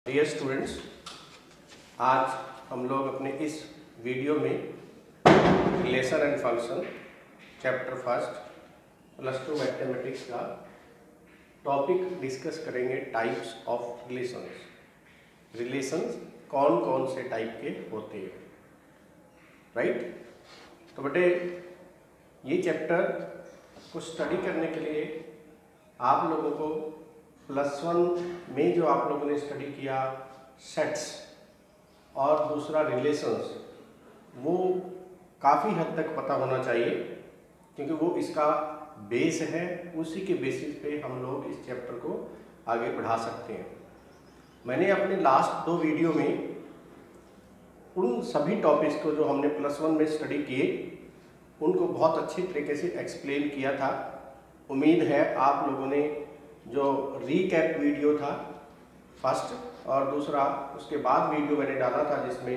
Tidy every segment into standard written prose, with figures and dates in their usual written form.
Dear students, आज हम लोग अपने इस वीडियो में relation and function chapter first +2 mathematics का टॉपिक डिस्कस करेंगे। Types of relations. रिलेशंस कौन कौन से टाइप के होते हैं, राइट। तो बेटे ये चैप्टर को स्टडी करने के लिए आप लोगों को +1 में जो आप लोगों ने स्टडी किया सेट्स और दूसरा रिलेशंस, वो काफ़ी हद तक पता होना चाहिए, क्योंकि वो इसका बेस है। उसी के बेसिस पे हम लोग इस चैप्टर को आगे बढ़ा सकते हैं। मैंने अपने लास्ट 2 वीडियो में उन सभी टॉपिक्स को जो हमने +1 में स्टडी किए उनको बहुत अच्छी तरीके से एक्सप्लेन किया था। उम्मीद है आप लोगों ने जो रीकैप वीडियो था फर्स्ट और दूसरा उसके बाद वीडियो मैंने डाला था जिसमें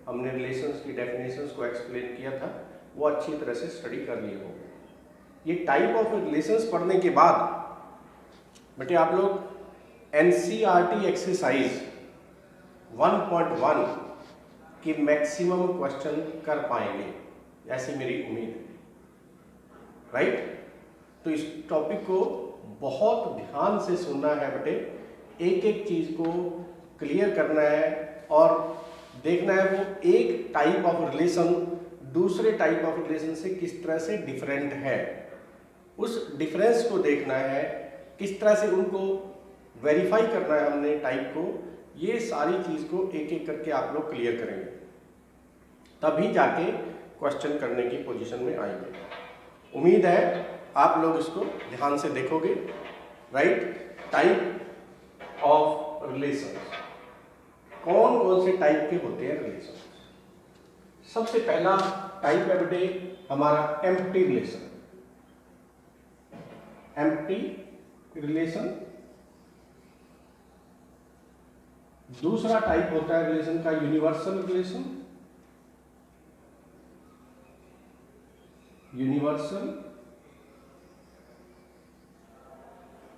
हमने रिलेशंस की डेफिनेशंस को एक्सप्लेन किया था, वो अच्छी तरह से स्टडी कर लिए हो। ये टाइप ऑफ रिलेशंस पढ़ने के बाद बेटे आप लोग एनसीईआरटी एक्सरसाइज 1.1 की मैक्सिमम क्वेश्चन कर पाएंगे, ऐसी मेरी उम्मीद है, राइट। तो इस टॉपिक को बहुत ध्यान से सुनना है बेटे, एक एक चीज को क्लियर करना है और देखना है वो एक टाइप ऑफ रिलेशन दूसरे टाइप ऑफ रिलेशन से किस तरह से डिफरेंट है। उस डिफरेंस को देखना है, किस तरह से उनको वेरीफाई करना है हमने टाइप को। ये सारी चीज को एक एक करके आप लोग क्लियर करेंगे, तभी जाके क्वेश्चन करने की पोजीशन में आएंगे। उम्मीद है आप लोग इसको ध्यान से देखोगे, राइट। टाइप ऑफ रिलेशंस, कौन कौन से टाइप के होते हैं रिलेशंस। सबसे पहला टाइप है बेटे हमारा एम्प्टी रिलेशन। Empty relation. दूसरा टाइप होता है रिलेशन का यूनिवर्सल रिलेशन। यूनिवर्सल।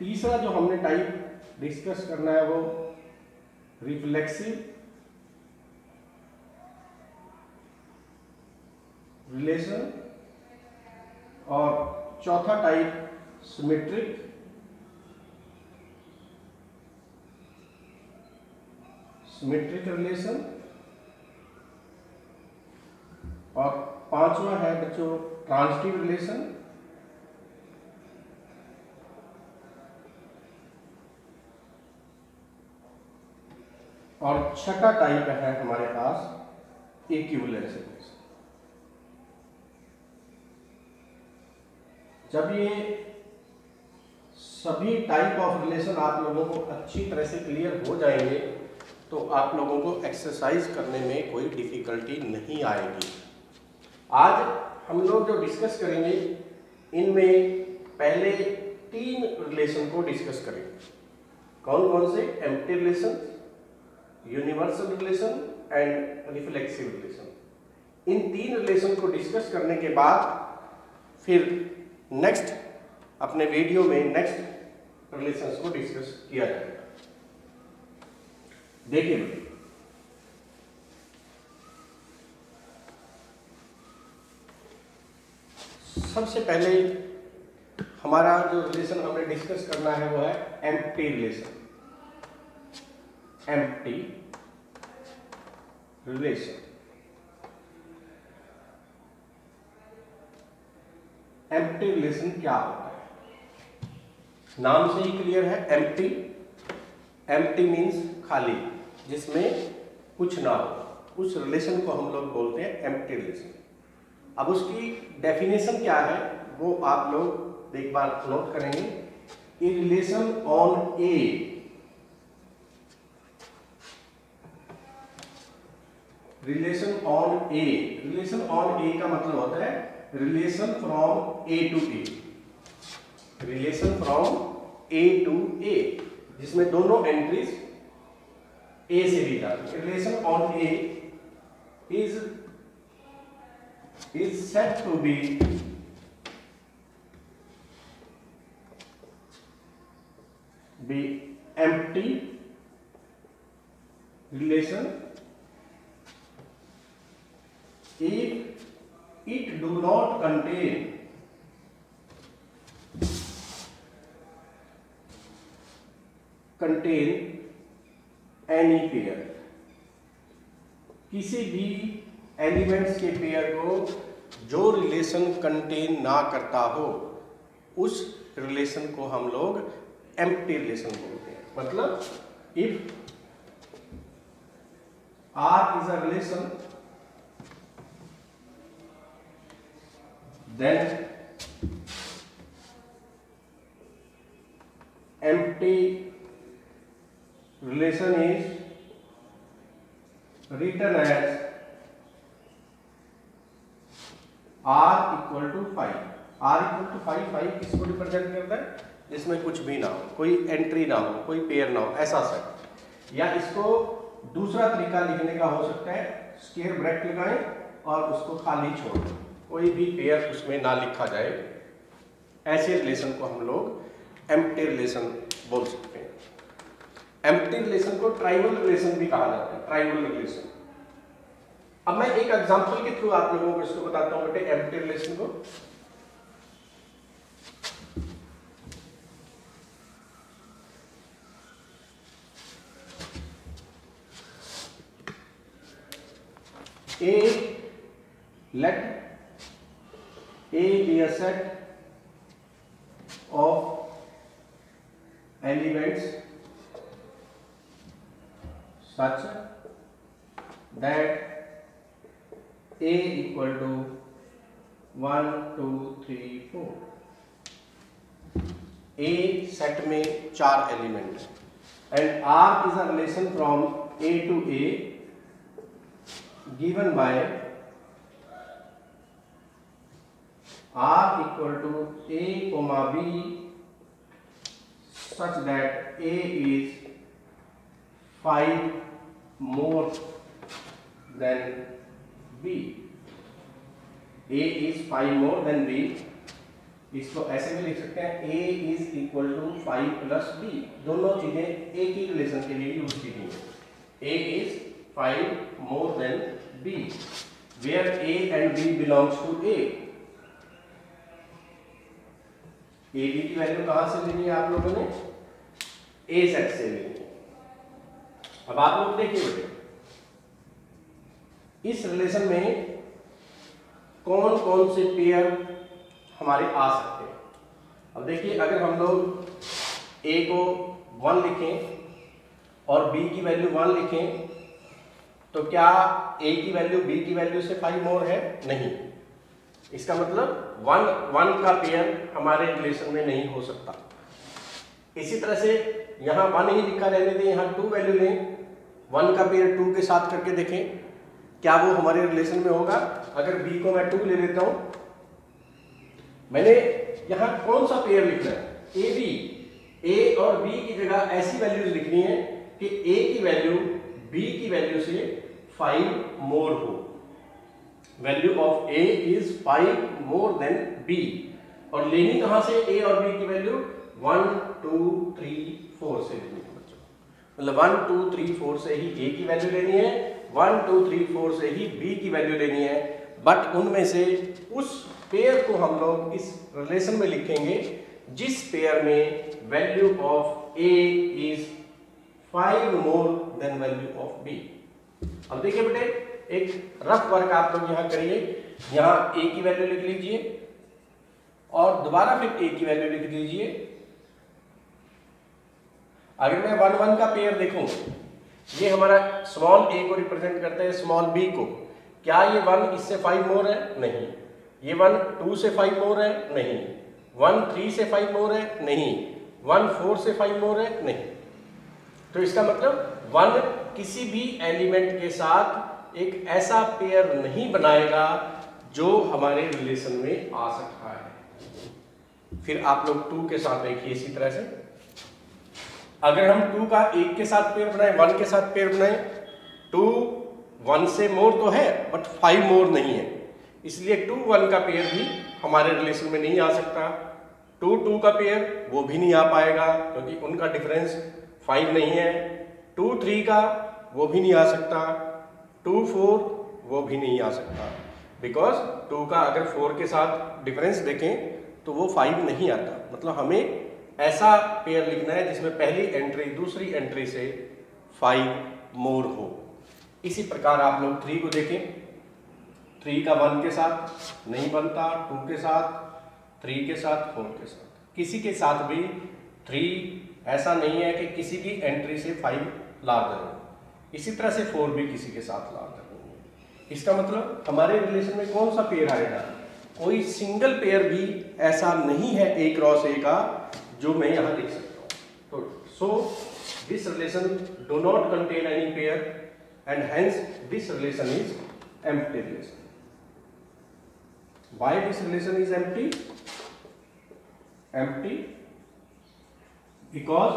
तीसरा जो हमने टाइप डिस्कस करना है वो रिफ्लेक्सिव रिलेशन। और चौथा टाइप सिमेट्रिक रिलेशन। और पांचवा है बच्चों ट्रांजिटिव रिलेशन। और छठा टाइप है हमारे पास इक्विवेलेंस रिलेशन। जब ये सभी टाइप ऑफ रिलेशन आप लोगों को अच्छी तरह से क्लियर हो जाएंगे तो आप लोगों को एक्सरसाइज करने में कोई डिफिकल्टी नहीं आएगी। आज हम लोग जो डिस्कस करेंगे इनमें पहले 3 रिलेशन को डिस्कस करेंगे। कौन कौन से? Empty relation, universal relation and reflexive relation. In 3 relation को डिस्कस करने के बाद फिर नेक्स्ट अपने वीडियो में नेक्स्ट रिलेशंस को डिस्कस किया जाएगा। देखिए सबसे पहले हमारा जो रिलेशन हमें डिस्कस करना है वो है empty relation. Empty relation. Empty relation क्या होता है? नाम से ही क्लियर है, एम्प्टी। एम्प्टी मीन्स खाली, जिसमें कुछ ना हो, उस रिलेशन को हम लोग बोलते हैं एम्प्टी रिलेशन। अब उसकी डेफिनेशन क्या है वो आप लोग एक बार नोट करेंगे। A relation on A, relation on A. Relation on A का मतलब होता है relation from A to A. Relation from A to A, जिसमें दोनों एंट्रीज ए से दी जाती है। Relation on A is said to be empty relation if it do not contain any pair, किसी भी एलिमेंट्स के पेयर को जो रिलेशन कंटेन ना करता हो उस रिलेशन को हम लोग एम्प्टी रिलेशन बोलते हैं। मतलब if R is a relation, then empty relation is written as R equal to 5। R equal to 5, 5 किसको रिप्रेजेंट करता है? जिसमें कुछ भी ना हो, कोई एंट्री ना हो, कोई पेयर ना हो, ऐसा सेट। या इसको दूसरा तरीका लिखने का हो सकता है, स्क्वायर ब्रैकेट लगाएं और उसको खाली छोड़ दें, कोई भी पेयर उसमें ना लिखा जाए। ऐसे रिलेशन को हम लोग एम्प्टी रिलेशन बोल सकते हैं। एम्प्टी रिलेशन को ट्राइवल रिलेशन भी कहा जाता है, ट्राइवल रिलेशन। अब मैं एक एग्जांपल के थ्रू आप लोगों को इसको बताता हूं बेटे, एम्प्टी रिलेशन को। Let A be a set of elements such that A equal to 1, 2, 3, 4। A set में 4 element and R is a relation from A to A given by R equal to A comma B such that A is 5 more than B। A is 5 more than B। इसको ऐसे भी लिख सकते हैं, A is equal to 5 plus B। दोनों चीजें एक ही relation के लिए यूज की गई है। A is 5 more than B where A and B belongs to A। A B की वैल्यू कहां से लेनी है आप लोगों ने? A सेट से लेनी है। अब आप लोग देखिए बेटे, इस रिलेशन में कौन कौन से पेयर हमारे आ सकते हैं। अब देखिए, अगर हम लोग A को 1 लिखें और B की वैल्यू 1 लिखें तो क्या A की वैल्यू B की वैल्यू से 5 मोर है? नहीं। इसका मतलब 1 का पेयर हमारे रिलेशन में नहीं हो सकता। इसी तरह से यहाँ 1 ही लिखा रहने दें, यहाँ 2 वैल्यू लें, 1 का पेयर 2 के साथ करके देखें क्या वो हमारे रिलेशन में होगा। अगर B को मैं 2 ले लेता हूं, मैंने यहाँ कौन सा पेयर लिखना है? A B। A और B की जगह ऐसी वैल्यूज लिखनी है कि A की वैल्यू B की वैल्यू से 5 मोर हो। Value of A is 5 more than B। और लेनी कहां से? A और B की वैल्यू 1, 2, 3, 4 से लेनी है बच्चों। मतलब 1, 2, 3, 4 से ही A की वैल्यू लेनी है, 1, 2, 3, 4 से ही B की वैल्यू लेनी है। बट उनमें से उस पेयर को हम लोग इस रिलेशन में लिखेंगे जिस पेयर में value of A is 5 more than value of B। अब देखिए बेटे, एक रफ वर्क आप लोग यहाँ करिए। यहाँ A की वैल्यू लिख लीजिए और दोबारा फिर A की वैल्यू लिख दीजिए। अगर मैं 1, 1 का पेयर देखूं, ये हमारा स्मॉल a को रिप्रेजेंट करते हैं स्मॉल b को। क्या ये 1 इससे 5 मोर है? नहीं। ये 1 2 से 5 मोर है? नहीं। 1 3 से 5 मोर है? नहीं। 1 4 से 5 मोर है? नहीं। तो इसका मतलब 1 किसी भी एलिमेंट के साथ एक ऐसा पेयर नहीं बनाएगा जो हमारे रिलेशन में आ सकता है। फिर आप लोग 2 के साथ देखिए इसी तरह से। अगर हम 2 का 1 के साथ पेयर बनाए, 1 के साथ पेयर बनाए, 2 1 से मोर तो है बट 5 मोर नहीं है, इसलिए 2 1 का पेयर भी हमारे रिलेशन में नहीं आ सकता। 2 2 का पेयर वो भी नहीं आ पाएगा क्योंकि उनका डिफरेंस 5 नहीं है। 2 3 का वो भी नहीं आ सकता, 2 4 वो भी नहीं आ सकता, बिकॉज 2 का अगर 4 के साथ डिफरेंस देखें तो वो 5 नहीं आता। मतलब हमें ऐसा पेयर लिखना है जिसमें पहली एंट्री दूसरी एंट्री से 5 मोर हो। इसी प्रकार आप लोग 3 को देखें, 3 का 1 के साथ नहीं बनता, 2 के साथ, 3 के साथ, 4 के साथ, किसी के साथ भी 3 ऐसा नहीं है कि किसी भी एंट्री से 5 लार्जर हो। इसी तरह से 4 भी किसी के साथ लार्जर होंगे। इसका मतलब हमारे रिलेशन में कौन सा पेयर आएगा? कोई सिंगल पेयर भी ऐसा नहीं है A क्रॉस A का जो मैं यहाँ लिख सकता हूँ। तो so this relation do not contain any pair and hence this relation is empty relation. Why this relation is empty? Empty because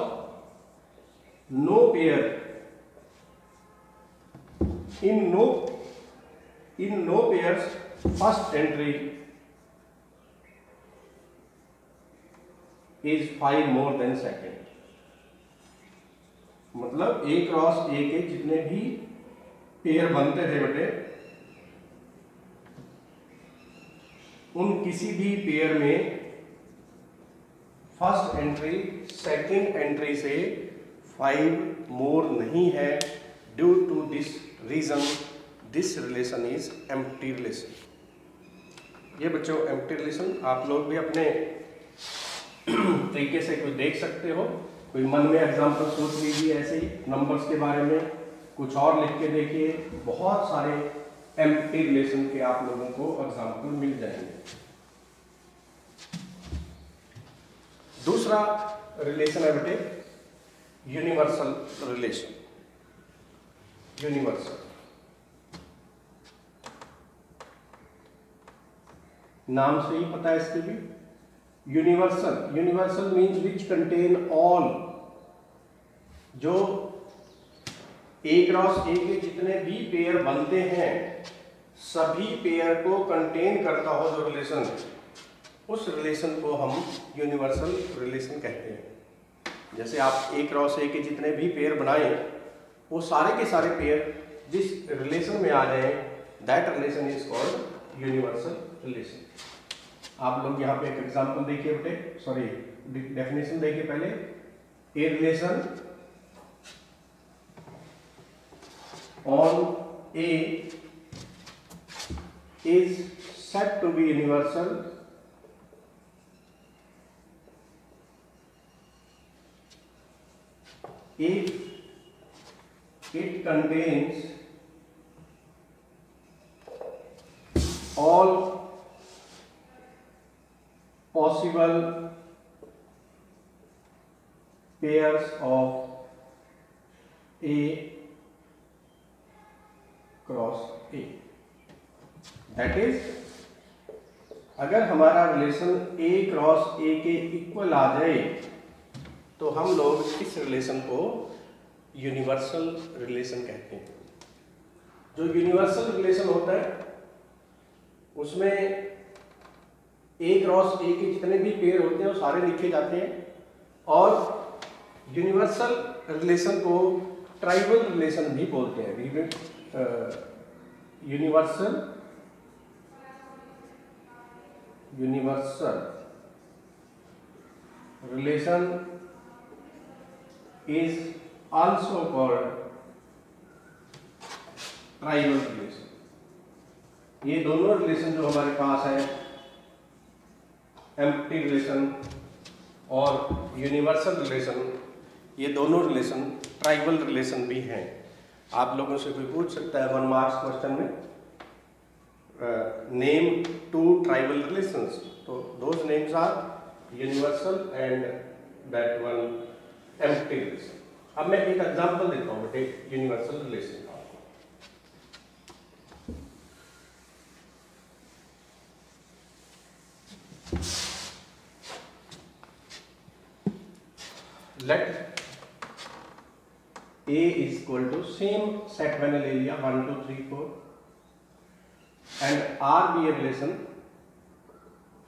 no pair in no pairs first entry is 5 more than second। मतलब A cross A के जितने भी pair बनते थे बेटे, उन किसी भी पेयर में फर्स्ट एंट्री सेकंड एंट्री से 5 मोर नहीं है। Due to this reason this relation is empty relation. ये बच्चों एम्प्टी रिलेशन आप लोग भी अपने तरीके से कुछ देख सकते हो। कोई मन में एग्जाम्पल सोच लीजिए ऐसे ही नंबर्स के बारे में, कुछ और लिख के देखिए, बहुत सारे एम्प्टी रिलेशन के आप लोगों को एग्जाम्पल मिल जाएंगे। दूसरा रिलेशन है बेटे यूनिवर्सल रिलेशन। यूनिवर्सल नाम से ही पता है इसके भी। Universal, universal means which contain all. जो A क्रॉस A के जितने भी पेयर बनते हैं सभी पेयर को कंटेन करता हो जो रिलेशन, उस रिलेशन को हम यूनिवर्सल रिलेशन कहते हैं। जैसे आप A क्रॉस A के जितने भी पेयर बनाए वो सारे के सारे पेयर जिस रिलेशन में आ जाए that relation is called universal relation. आप लोग यहाँ पे एक एग्जांपल देखिए बेटे, सॉरी डेफिनेशन देखिए पहले। A relation on A is said to be universal if it contains all possible pairs of A cross A। That is अगर हमारा रिलेशन A क्रॉस A के इक्वल आ जाए तो हम लोग इस रिलेशन को यूनिवर्सल रिलेशन कहते हैं। जो यूनिवर्सल रिलेशन होता है उसमें A क्रॉस A के जितने भी पेयर होते हैं वो सारे लिखे जाते हैं, और यूनिवर्सल रिलेशन को ट्राइबल रिलेशन भी बोलते हैं। Universal relation is also called tribal relation. ये दोनों रिलेशन जो हमारे पास है एम्प्टी रिलेशन और यूनिवर्सल रिलेशन, ये दोनों रिलेशन ट्राइबल रिलेशन भी हैं। आप लोगों से कोई पूछ सकता है 1 मार्क्स क्वेश्चन में नेम 2 ट्राइबल रिलेशंस, तो those names are universal and that one empty relation. अब मैं एक एग्जांपल देता हूँ बेटे यूनिवर्सल रिलेशन का। Let A is equal to same set मैंने ले लिया 1 2 3 4 and R be a relation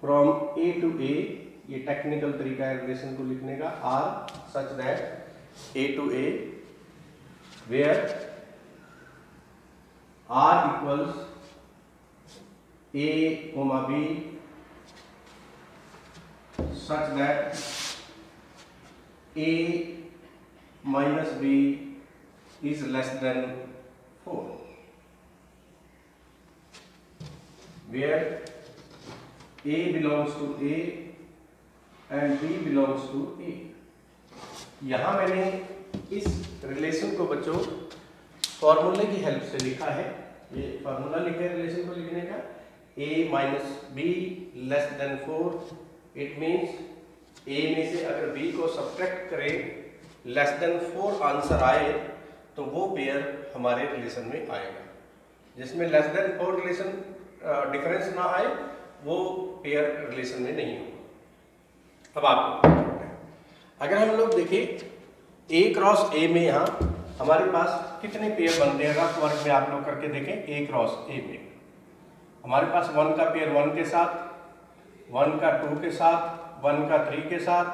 from A to A। ये टेक्निकल तरीका है रिलेशन को लिखने का। R such that A to A where R equals A comma B such that A minus B is less than 4, where A belongs to A and B belongs to A। यहाँ मैंने इस relation को बच्चों फॉर्मूले की help से लिखा है। ये फॉर्मूला लिखा है रिलेशन को लिखने का, A minus be less than 4। It means A में से अगर B को सब्ट्रैक्ट करें लेस देन 4 आंसर आए तो वो पेयर हमारे रिलेशन में आएगा। जिसमें लेस देन 4 रिलेशन डिफरेंस ना आए वो पेयर रिलेशन में नहीं होगा। अब आपको अगर हम लोग देखें A क्रॉस A में यहाँ हमारे पास कितने पेयर बनते हैं, रफ वर्क में आप लोग करके देखें। A क्रॉस A में हमारे पास 1 का पेयर 1 के साथ, 1 का 2 के साथ, 1 का 3 के साथ,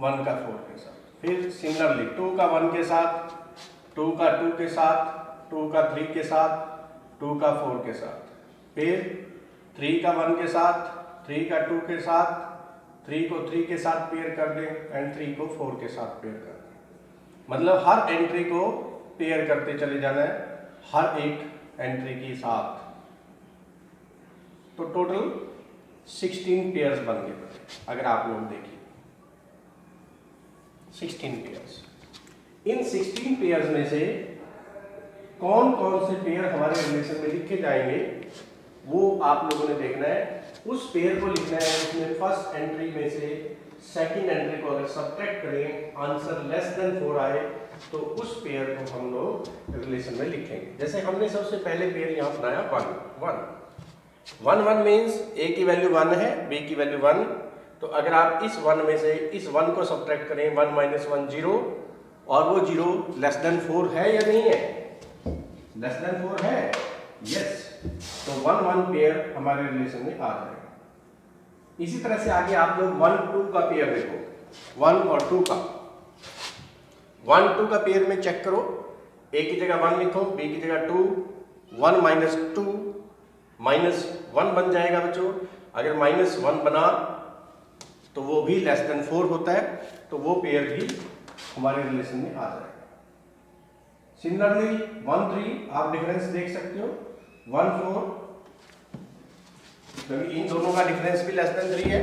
1 का 4 के साथ। फिर सिमिलरली 2 का 1 के साथ, 2 का 2 के साथ, 2 का 3 के साथ, 2 का 4 के साथ। फिर 3 का 1 के साथ, 3 का 2 के साथ, 3 को 3 के साथ पेयर कर दें एंड 3 को 4 के साथ पेयर कर दें। मतलब हर एंट्री को पेयर करते चले जाना है हर एक एंट्री के साथ। तो टोटल 16 पेयर्स बन गए अगर आप लोग देखिए 16 पेयर्स। इन 16 पेयर्स में से कौन कौन से पेयर हमारे रिलेशन में लिखे जाएंगे वो आप लोगों ने देखना है। उस पेयर को लिखना है जिसमें फर्स्ट एंट्री में से सेकंड एंट्री को अगर सब्ट्रैक्ट करें आंसर लेस देन 4 आए तो उस पेयर को हम लोग रिलेशन में लिखेंगे। जैसे हमने सबसे पहले पेयर यहाँ बनाया 1 1 1 1 मीन्स A की वैल्यू 1 है, B की वैल्यू 1। तो अगर आप इस 1 में से इस 1 को सब्ट्रैक्ट करें 1 माइनस 1 0 और वो 0 लेस देन 4 है या नहीं है? लेस देन 4 है, यस। तो 1 1 पेयर हमारे रिलेशन में आ जाएगा। इसी तरह से आगे आप लोग 1 2 का पेयर देखो, 1 और 2 का 1 2 का पेयर में चेक करो। A की जगह 1 लिखो, B की जगह 2, 1 माइनस 2 माइनस 1 बन जाएगा बच्चों। अगर माइनस 1 बना तो वो भी लेस देन 4 होता है, तो वो पेयर भी हमारे रिलेशन में आ जाएगा। सिमिलरली 1 3 आप डिफरेंस देख सकते हो, 1 4 क्योंकि इन दोनों का डिफरेंस भी लेस देन 3 है,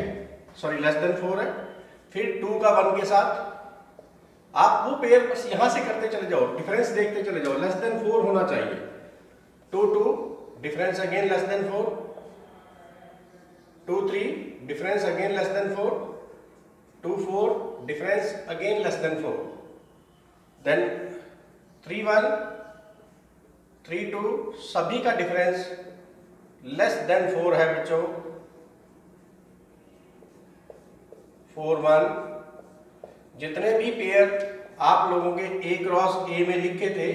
सॉरी लेस देन 4 है। फिर 2 का 1 के साथ आप वो पेयर बस यहां से करते चले जाओ, डिफरेंस देखते चले जाओ, लेस देन 4 होना चाहिए। 2 2 difference again less than 4, 2 3 difference again less than 4, 2 4 difference again less than 4, then 3 1 3 2 सभी का डिफरेंस लेस देन 4 है बच्चों। 4 1 जितने भी पेयर आप लोगों के A क्रॉस A में लिखे थे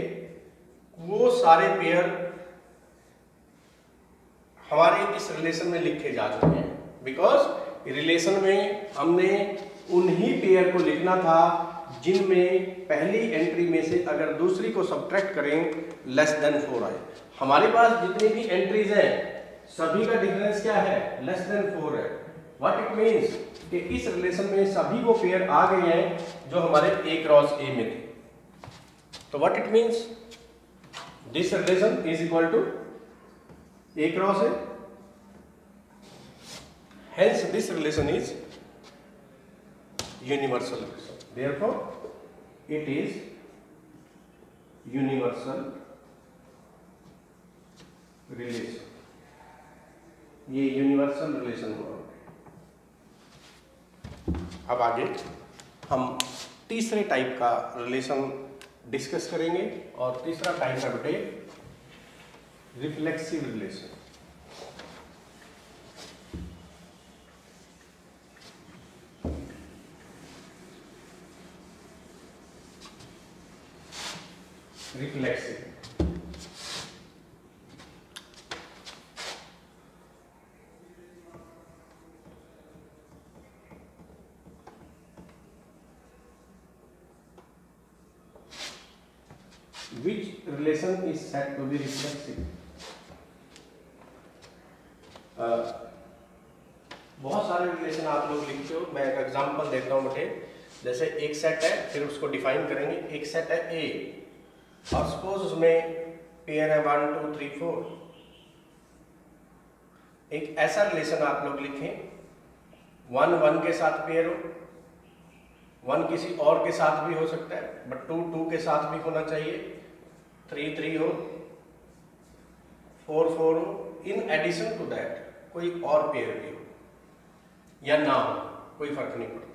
वो सारे पेयर हमारे इस रिलेशन में लिखे जा चुके हैं। बिकॉज रिलेशन में हमने उन्हीं पेयर को लिखना था जिनमें पहली एंट्री में से अगर दूसरी को सब्ट्रैक्ट करें लेस देन 4 आए। हमारे पास जितनी भी एंट्रीज हैं सभी का डिफरेंस क्या है? लेस देन 4 है। व्हाट इट मीन्स कि इस रिलेशन में सभी वो पेयर आ गए हैं जो हमारे A क्रॉस A में थे। तो what it means this relation is equal to A cross A, hence this relation is universal relation, therefore it is universal relation। ये यूनिवर्सल रिलेशन हुआ। अब आगे हम तीसरे टाइप का रिलेशन डिस्कस करेंगे और तीसरा टाइप है बेटे reflexive relation. Reflexive which relation is said to be reflexive? बहुत सारे रिलेशन आप लोग लिखते हो, मैं एक एग्जांपल देता हूँ बेटे। जैसे एक सेट है, फिर उसको डिफाइन करेंगे। एक सेट है ए और सपोज उसमें पेयर है 1 2 3 4। एक ऐसा रिलेशन आप लोग लिखें 1 1 के साथ पेयर हो, 1 किसी और के साथ भी हो सकता है, बट 2 2 के साथ भी होना चाहिए, 3 3 हो, 4 4 हो। इन एडिशन टू दैट कोई और पेयर भी हो या ना हो, कोई फर्क नहीं पड़ता।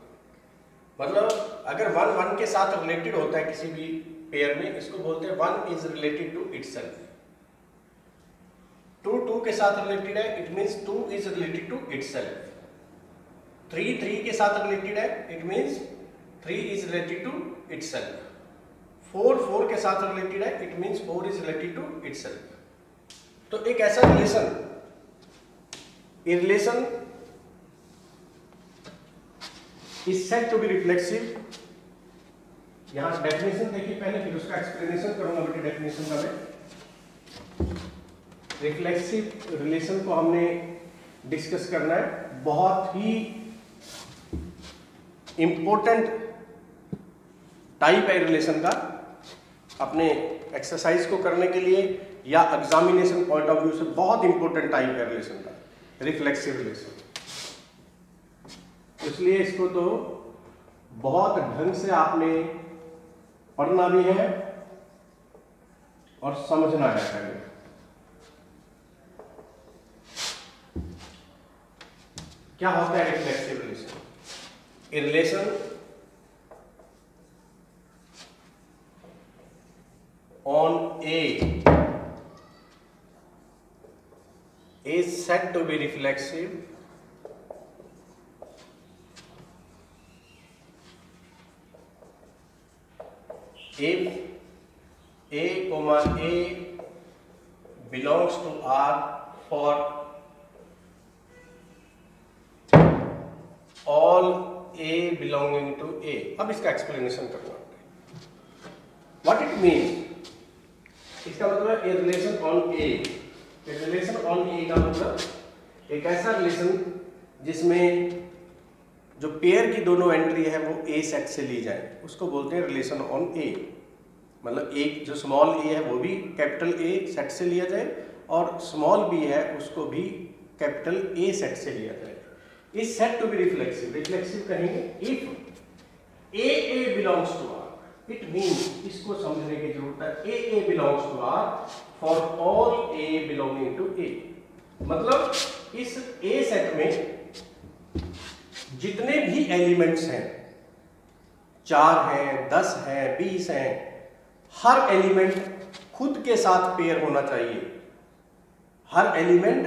मतलब अगर 1 1 के साथ रिलेटेड होता है किसी भी पेयर में, इसको बोलते हैं 1 इज रिलेटेड टू इटसेल्फ। 2 2 के साथ रिलेटेड है, it means 2 is related to itself. 3 3 के साथ रिलेटेड है, it means 3 is related to itself. 4 4 के साथ रिलेटेड है, it means 4 is related to itself. तो एक ऐसा रिलेशन, ये relation is said to be reflexive. यहां डेफिनेशन देखिए पहले, फिर उसका एक्सप्लेनेशन करूंगा बेटे। डेफिनेशन का मैं रिफ्लेक्सिव रिलेशन को हमने डिस्कस करना है। बहुत ही इंपॉर्टेंट टाइप है रिलेशन का, अपने एक्सरसाइज को करने के लिए या एग्जामिनेशन पॉइंट ऑफ व्यू से बहुत इंपॉर्टेंट टाइप है रिलेशन का, रिफ्लेक्सिव रिलेशन। इसलिए इसको तो बहुत ढंग से आपने पढ़ना भी है और समझना है पहले। क्या होता है reflexive relation? A relation on A is said to be reflexive if A, A belongs to R for all A belonging to A। अब इसका एक्सप्लेनेशन करना होता है। What it means? इसका मतलब A relation on A. Relation on A का मतलब एक ऐसा रिलेशन जिसमें जो पेयर की दोनों एंट्री है वो ए सेट से ली जाए, उसको बोलते हैं रिलेशन ऑन ए। मतलब एक जो स्मॉल ए है वो भी कैपिटल ए सेट से लिया जाए और स्मॉल बी है उसको भी कैपिटल ए सेट से लिया जाए। Is set to be reflexive. Reflexive कहेंगे if A belongs to R. It means, इसको समझने की जरूरत है, A belongs to R for all A belonging to A. मतलब इस ए सेट में जितने भी एलिमेंट्स हैं, 4 हैं, 10 हैं, 20 हैं, हर एलिमेंट खुद के साथ पेयर होना चाहिए, हर एलिमेंट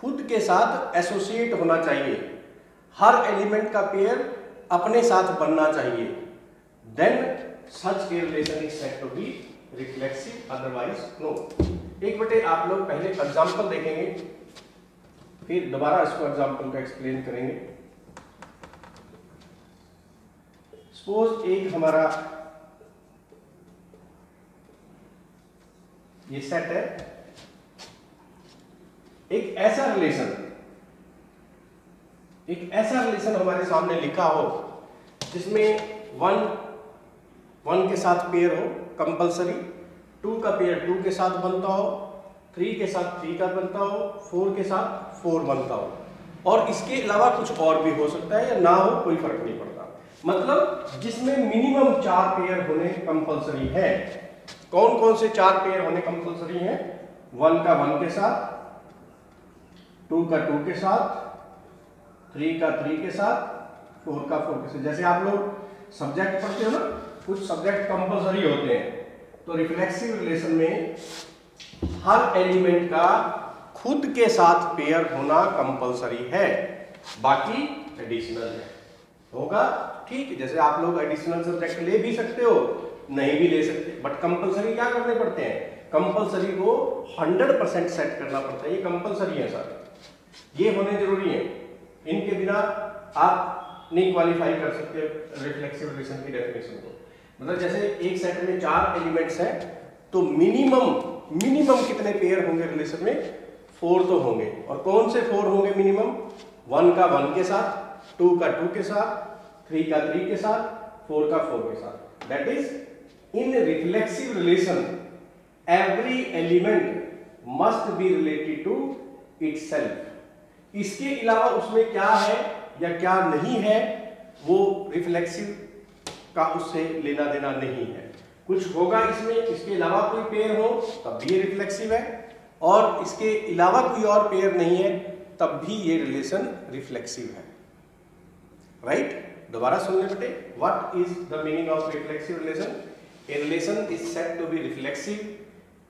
खुद के साथ एसोसिएट होना चाहिए, हर एलिमेंट का पेयर अपने साथ बनना चाहिए। Then such a relation is said to be reflexive, otherwise no। एक बटे आप लोग पहले एग्जांपल देखेंगे, फिर दोबारा इसको एग्जांपल का एक्सप्लेन करेंगे। सपोज एक हमारा ये सेट है, एक ऐसा रिलेशन हमारे सामने लिखा हो जिसमें 1 के साथ पेयर हो कंपलसरी, 2 का पेयर 2 के साथ बनता हो, 3 के साथ 3 का बनता हो, 4 के साथ 4 बनता हो, और इसके अलावा कुछ और भी हो सकता है या ना हो, कोई फर्क नहीं पड़ता। मतलब जिसमें मिनिमम 4 पेयर होने कंपलसरी है। कौन कौन से 4 पेयर होने कंपलसरी हैं? 1 का 1 के साथ, 2 का 2 के साथ, 3 का 3 के साथ, 4 का 4 के साथ। जैसे आप लोग सब्जेक्ट पढ़ते हो ना, कुछ सब्जेक्ट कंपलसरी होते हैं, तो रिफ्लेक्सिव रिलेशन में हर एलिमेंट का खुद के साथ पेयर होना कंपलसरी है, बाकी एडिशनल है होगा। ठीक, जैसे आप लोग एडिशनल सब्जेक्ट ले भी सकते हो, नहीं भी ले सकते, बट कंपलसरी क्या करने पड़ते हैं? कंपलसरी को 100% सेट करना पड़ता है। ये कंपलसरी है सर, ये होने जरूरी है, इनके बिना आप नहीं क्वालिफाई कर सकते रिफ्लेक्सिव रिलेशन की डेफिनेशन को। मतलब जैसे एक सेट में 4 एलिमेंट्स हैं, तो मिनिमम कितने पेयर होंगे रिलेशन में? 4 तो होंगे। और कौन से 4 होंगे मिनिमम? 1 का 1 के साथ, 2 का 2 के साथ, 3 का 3 के साथ, 4 का 4 के साथ। That is in reflexive relation every element must be related to itself. इसके अलावा उसमें क्या है या क्या नहीं है वो रिफ्लेक्सिव का उससे लेना देना नहीं है। कुछ होगा इसमें, इसके अलावा कोई पेयर हो तब भी ये रिफ्लेक्सिव है, और इसके अलावा कोई और पेयर नहीं है तब भी ये रिलेशन रिफ्लेक्सिव है। राइट? दोबारा सुन ले बेटे, what is the meaning of reflexive relation? A relation is said to be reflexive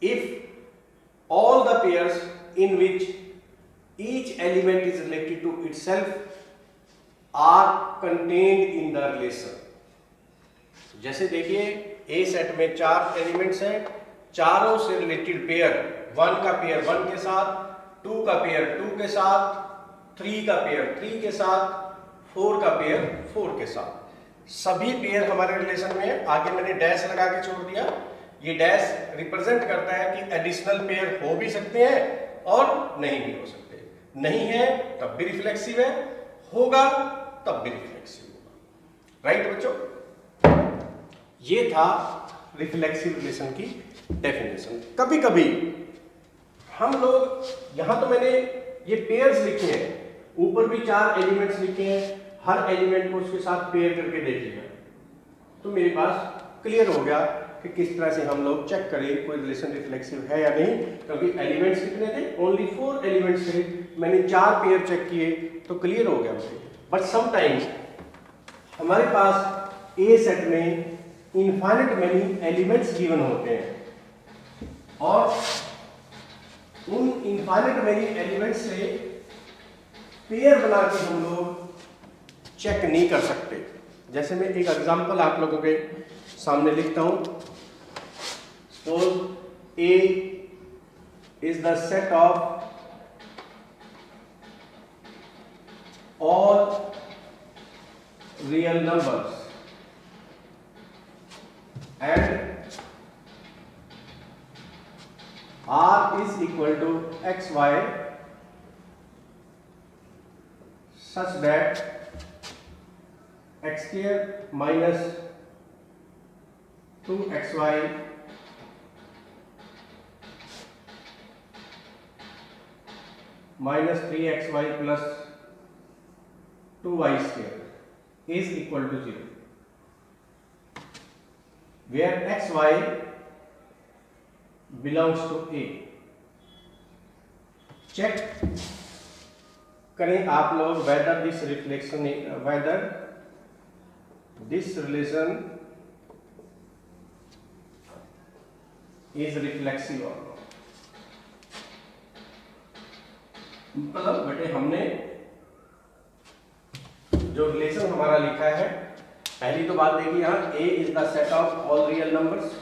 if all the pairs in which each element is related to itself are contained in the relation। जैसे देखिए A set में 4 elements हैं, चारों से related pair 1 का pair 1 के साथ, 2 का पेयर 2 के साथ, 3 का पेयर 3 के साथ, 4 का पेयर 4 के साथ, सभी पेयर हमारे रिलेशन में है। आगे मैंने डैश लगा के छोड़ दिया। ये डैश रिप्रेजेंट करता है कि एडिशनल पेयर हो भी सकते हैं और नहीं भी हो सकते। नहीं है तब भी रिफ्लेक्सिव है, होगा तब भी रिफ्लेक्सिव होगा। राइट बच्चों? ये था रिफ्लेक्सिव रिलेशन की डेफिनेशन। कभी कभी हम लोग, यहां तो मैंने ये पेयर्स लिखे हैं, ऊपर भी 4 एलिमेंट्स लिखे हैं, हर एलिमेंट को उसके साथ पेयर करके देख लिया, तो मेरे पास क्लियर हो गया कि किस तरह से हम लोग चेक करें कोई रिलेशन रिफ्लेक्सिव है या नहीं। क्योंकि एलिमेंट्स कितने थे? ओनली 4 एलिमेंट्स थे, मैंने 4 पेयर चेक किए तो क्लियर हो गया मुझे। बट समटाइम्स हमारे पास ए सेट में इनफाइनाइट मेनी एलिमेंट्स गिवन होते हैं और उन इनफाइनाइट मेनी एलिमेंट्स से पेयर बना के हम लोग चेक नहीं कर सकते। जैसे मैं एक एग्जांपल आप लोगों के सामने लिखता हूं। Suppose A is the set of all real numbers and R is equal to xy such that x square minus 2xy minus 3xy plus 2y square is equal to 0, where xy belongs to A। Check करें आप लोग whether this reflection, whether this relation is reflexive or not। मतलब बेटे हमने जो relation हमारा लिखा है, पहली तो बात देखिए यहाँ A is the set of all real numbers.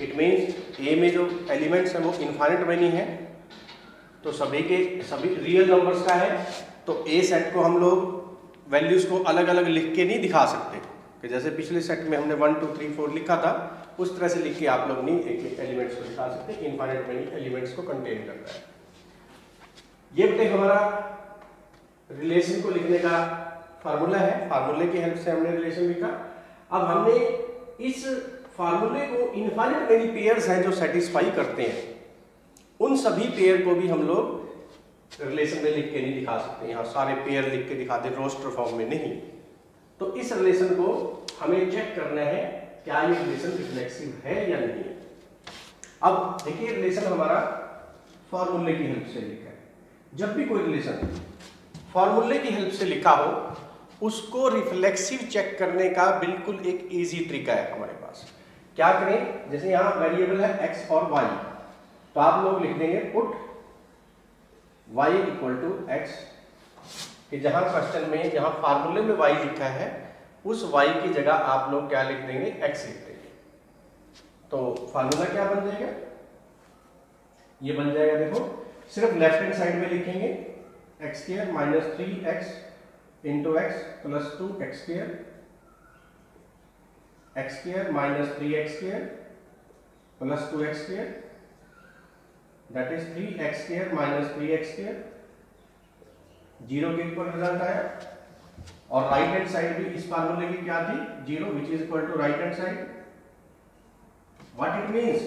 It means A में जो एलिमेंट्स हैं वो इनफाइनाइट मेनी है, तो सभी के सभी रियल नंबर्स का है। तो A सेट को हम लोग वैल्यूज को अलग अलग लिख के नहीं दिखा सकते कि जैसे पिछले सेट में हमने 1 2 3 4 लिखा था, उस तरह से लिख के आप लोग नहीं एक एलिमेंट्स को दिखा सकते। इनफाइनाइट मेनी एलिमेंट्स को कंटेन करता है। ये बेटे हमारा रिलेशन को लिखने का फार्मूला है, फार्मूले की हेल्प से हमने रिलेशन लिखा। अब हमने इस फार्मूले को इनफाइनाइट मेनी पेयर्स हैं जो सेटिस्फाई करते हैं, उन सभी पेयर को भी हम लोग रिलेशन में लिख के नहीं दिखा सकते। यहाँ सारे पेयर लिख के दिखा दे रोस्टर फॉर्म में नहीं। तो इस रिलेशन को हमें चेक करना है क्या ये रिलेशन रिफ्लेक्सिव है या नहीं है। अब देखिए रिलेशन हमारा फार्मूले की हेल्प से लिखा है। जब भी कोई रिलेशन फार्मूले की हेल्प से लिखा हो उसको रिफ्लेक्सिव चेक करने का बिल्कुल एक इजी तरीका है हमारे पास। क्या करें, जैसे यहाँ वेरिएबल है x और y, तो आप लोग लिख देंगे put y equal to x, कि जहां क्वेश्चन में जहां फार्मूले में y लिखा है उस y की जगह आप लोग क्या लिख देंगे, x लिख देंगे। तो फार्मूला क्या बन जाएगा, ये बन जाएगा, देखो सिर्फ लेफ्ट हैंड साइड में लिखेंगे x square minus 3x into x plus 2x square, x square minus 3x square plus 2x square that is 3x square minus 3x square, 0 के इक्वल रिजल्ट आया। और राइट हैंड साइड भी इस फार्मूले की क्या थी, 0 which is equal to right hand side. What it means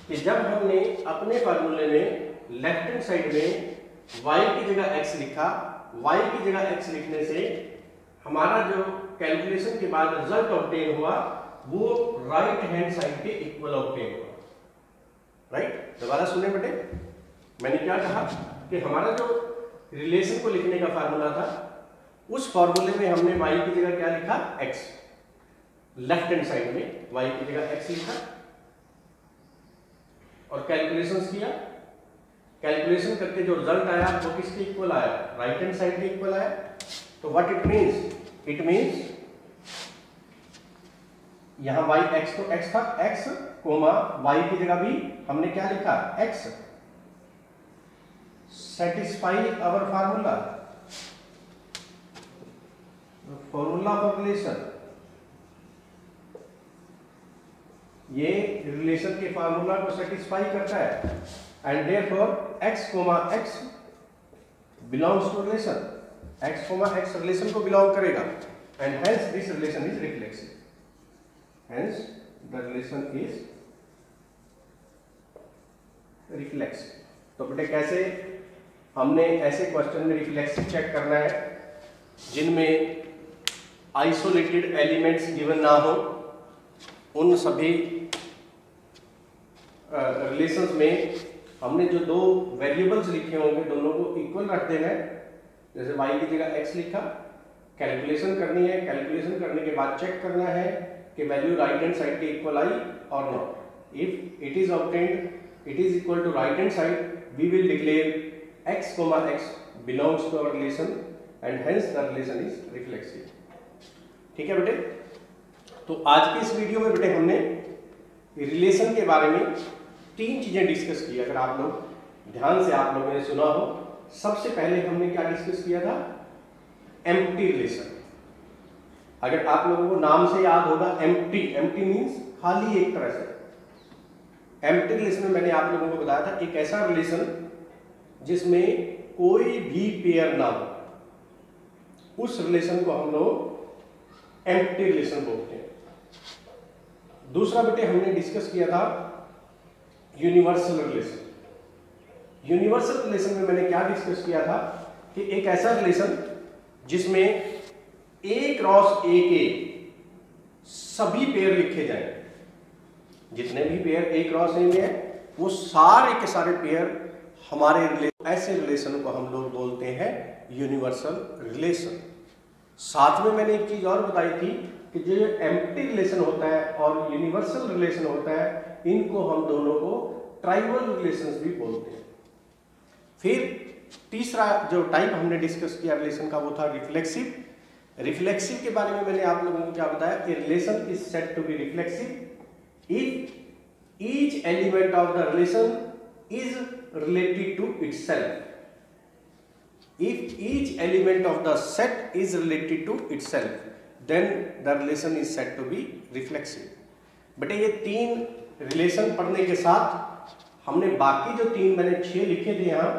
कि जब हमने अपने फार्मूले में लेफ्ट हैंड साइड में y की जगह x लिखा, y की जगह x लिखने से हमारा जो कैलकुलेशन के बाद रिजल्ट ऑब्टेन हुआ वो राइट हैंड साइड के इक्वल ऑब्टेन हुआ। राइट, दोबारा सुने बेटे, मैंने क्या कहा कि हमारा जो रिलेशन को लिखने का फार्मूला था उस फार्मूले में हमने y की जगह क्या लिखा, x, लेफ्ट हैंड साइड में y की जगह x लिखा और कैलकुलेशंस किया। कैलकुलेशन करके जो रिजल्ट आया वो किसके इक्वल आया, राइट हैंड साइड के इक्वल आया। तो what it means, it means यहां y x तो x था, x कोमा y की जगह भी हमने क्या लिखा, x, satisfy our formula, formula for relation. ये रिलेशन के फार्मूला को सेटिस्फाई करता है and therefore x comma x belongs to relation, x comma x relation को बिलोंग करेगा and hence this relation is reflexive, hence the relation is reflexive. तो बेटे कैसे हमने ऐसे क्वेश्चन में रिफ्लेक्सिव चेक करना है जिनमें आइसोलेटेड एलिमेंट्स गिवन ना हो, उन सभी रिलेशंस में हमने जो दो वेरिएबल्स लिखे होंगे दोनों को इक्वल रख देना है। जैसे y की जगह x लिखा, कैलकुलेशन करनी है, कैलकुलेशन करने के बाद चेक करना है कि वैल्यू राइट हैंड साइड के इक्वल आई और not. If it is obtained, it is equal to right hand side, we will declare x comma x belongs to our relation and hence the relation is reflexive. ठीक है बेटे, तो आज के इस वीडियो में बेटे हमने रिलेशन के बारे में तीन चीजें डिस्कस की। अगर आप लोग ध्यान से आप लोगों ने सुना हो, सबसे पहले हमने क्या डिस्कस किया था, एम्प्टी रिलेशन। अगर आप लोगों को नाम से याद होगा एम्प्टी, एम्प्टी मींस खाली एक तरह से। एम्प्टी रिलेशन में मैंने आप लोगों को बताया था एक ऐसा रिलेशन जिसमें कोई भी पेयर ना हो, उस रिलेशन को हम लोग एम्प्टी रिलेशन बोलते हैं। दूसरा बेटे हमने डिस्कस किया था यूनिवर्सल रिलेशन। यूनिवर्सल रिलेशन में मैंने क्या डिस्कस किया था कि एक ऐसा रिलेशन जिसमें A क्रॉस A के सभी पेयर लिखे जाएं, जितने भी पेयर A क्रॉस A में है वो सारे के सारे पेयर हमारे रिलेशन, ऐसे रिलेशन को हम लोग बोलते हैं यूनिवर्सल रिलेशन। साथ में मैंने एक चीज और बताई थी कि जो एम्प्टी रिलेशन होता है और यूनिवर्सल रिलेशन होता है, इनको हम दोनों को ट्राइवल रिलेशंस भी बोलते हैं। फिर तीसरा जो टाइप हमने डिस्कस किया रिलेशन का वो था रिफ्लेक्सिव। रिफ्लेक्सिव के बारे में मैंने आप लोगों को क्या बताया कि relation is said to be reflexive if each element of the relation is related to itself. If each element of the set is related to itself, then the relation is said to be reflexive. बेटे ये तीन relation पढ़ने के साथ हमने बाकी जो तीन, मैंने 6 लिखे थे यहाँ,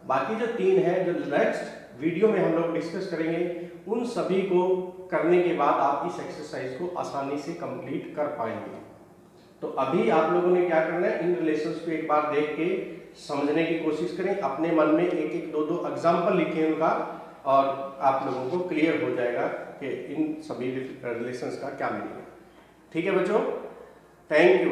बाकी जो तीन है जो नेक्स्ट वीडियो में हम लोग डिस्कस करेंगे, उन सभी को करने के बाद आप इस एक्सरसाइज को आसानी से कंप्लीट कर पाएंगे। तो अभी आप लोगों ने क्या करना है, इन रिलेशंस को एक बार देख के समझने की कोशिश करें, अपने मन में एक एक दो दो एग्जाम्पल लिखें उनका, और आप लोगों को क्लियर हो जाएगा कि इन सभी रिलेशंस का क्या मीनिंग है। ठीक है बच्चों, थैंक यू।